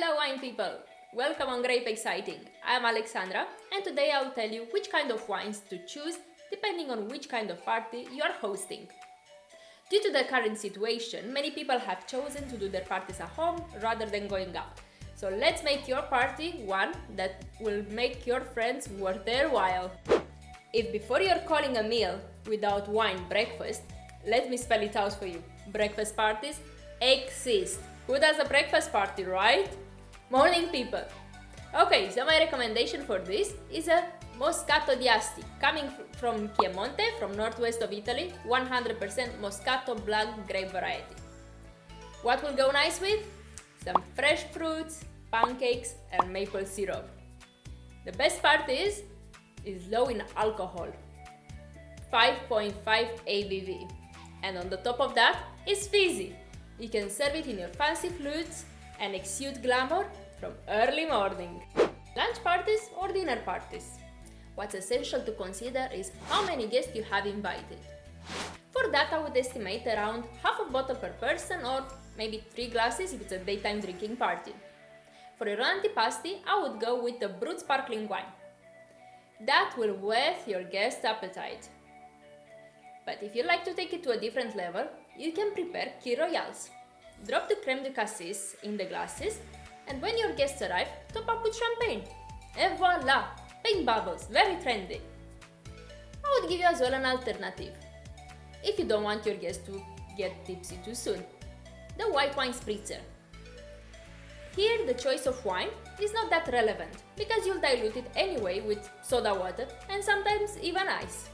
Hello wine people! Welcome on GrapExciting. I'm Alexandra and today I'll tell you which kind of wines to choose depending on which kind of party you are hosting. Due to the current situation, many people have chosen to do their parties at home rather than going out. So let's make your party one that will make your friends worth their while. If before you're calling a meal without wine breakfast, let me spell it out for you. Breakfast parties exist. Who does a breakfast party, right? Morning people. Okay, so my recommendation for this is a Moscato di Asti, coming from Piemonte, from northwest of Italy, 100% Moscato black grape variety. What will go nice with? Some fresh fruits, pancakes and maple syrup. The best part is low in alcohol, 5.5 ABV. And on the top of that is fizzy. You can serve it in your fancy flutes and exude glamour from early morning. Lunch parties or dinner parties? What's essential to consider is how many guests you have invited. For that I would estimate around half a bottle per person or maybe 3 glasses if it's a daytime drinking party. For your antipasti, I would go with the Brut sparkling wine. That will whet your guest's appetite. But if you like to take it to a different level, you can prepare Key Royales. Drop the crème de cassis in the glasses and when your guests arrive, top up with champagne. Et voila! Pink bubbles, very trendy. I would give you as well an alternative, if you don't want your guests to get tipsy too soon. The white wine spritzer. Here the choice of wine is not that relevant, because you'll dilute it anyway with soda water and sometimes even ice.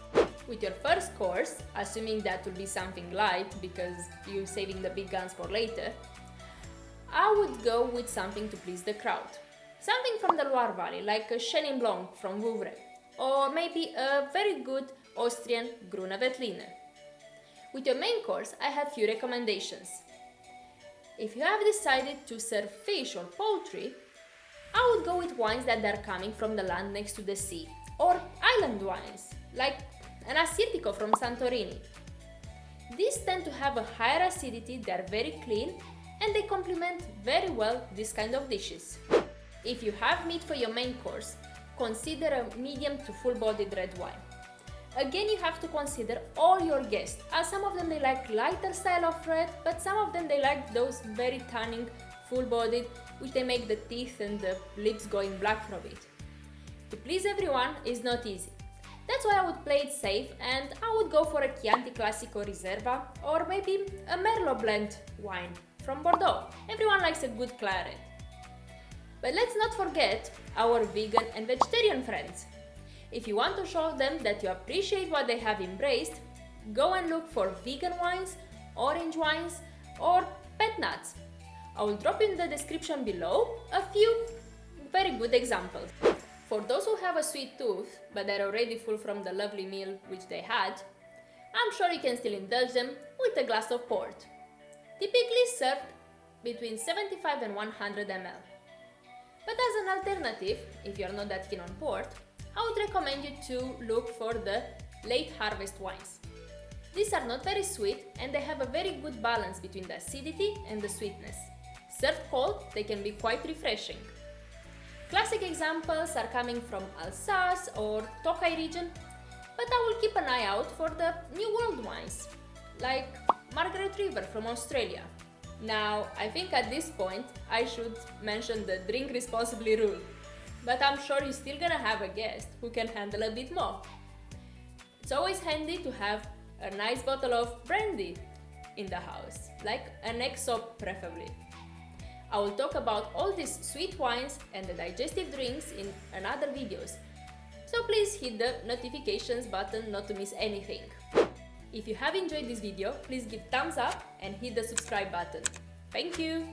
With your first course, assuming that will be something light because you're saving the big guns for later, I would go with something to please the crowd. Something from the Loire Valley, like a Chenin Blanc from Vouvray, or maybe a very good Austrian Grüne Veltliner. With your main course, I have few recommendations. If you have decided to serve fish or poultry, I would go with wines that are coming from the land next to the sea, or island wines, like an Assyrtiko from Santorini. These tend to have a higher acidity, they are very clean, and they complement very well this kind of dishes. If you have meat for your main course, consider a medium to full-bodied red wine. Again, you have to consider all your guests, as some of them they like lighter style of red, but some of them they like those very tanning, full-bodied, which they make the teeth and the lips going black from it. To please everyone is not easy. That's why I would play it safe and I would go for a Chianti Classico Riserva or maybe a Merlot blend wine from Bordeaux. Everyone likes a good claret. But let's not forget our vegan and vegetarian friends. If you want to show them that you appreciate what they have embraced, go and look for vegan wines, orange wines or Pet Nats. I will drop in the description below a few very good examples. For those who have a sweet tooth, but they're already full from the lovely meal which they had, I'm sure you can still indulge them with a glass of port. Typically served between 75 and 100 ml. But as an alternative, if you're not that keen on port, I would recommend you to look for the late harvest wines. These are not very sweet and they have a very good balance between the acidity and the sweetness. Served cold, they can be quite refreshing. Classic examples are coming from Alsace or Tokai region, but I will keep an eye out for the New World wines, like Margaret River from Australia. Now, I think at this point I should mention the drink responsibly rule, but I'm sure you're still gonna have a guest who can handle a bit more. It's always handy to have a nice bottle of brandy in the house, like an XO preferably. I will talk about all these sweet wines and the digestive drinks in another videos, so please hit the notifications button not to miss anything. If you have enjoyed this video, please give thumbs up and hit the subscribe button. Thank you!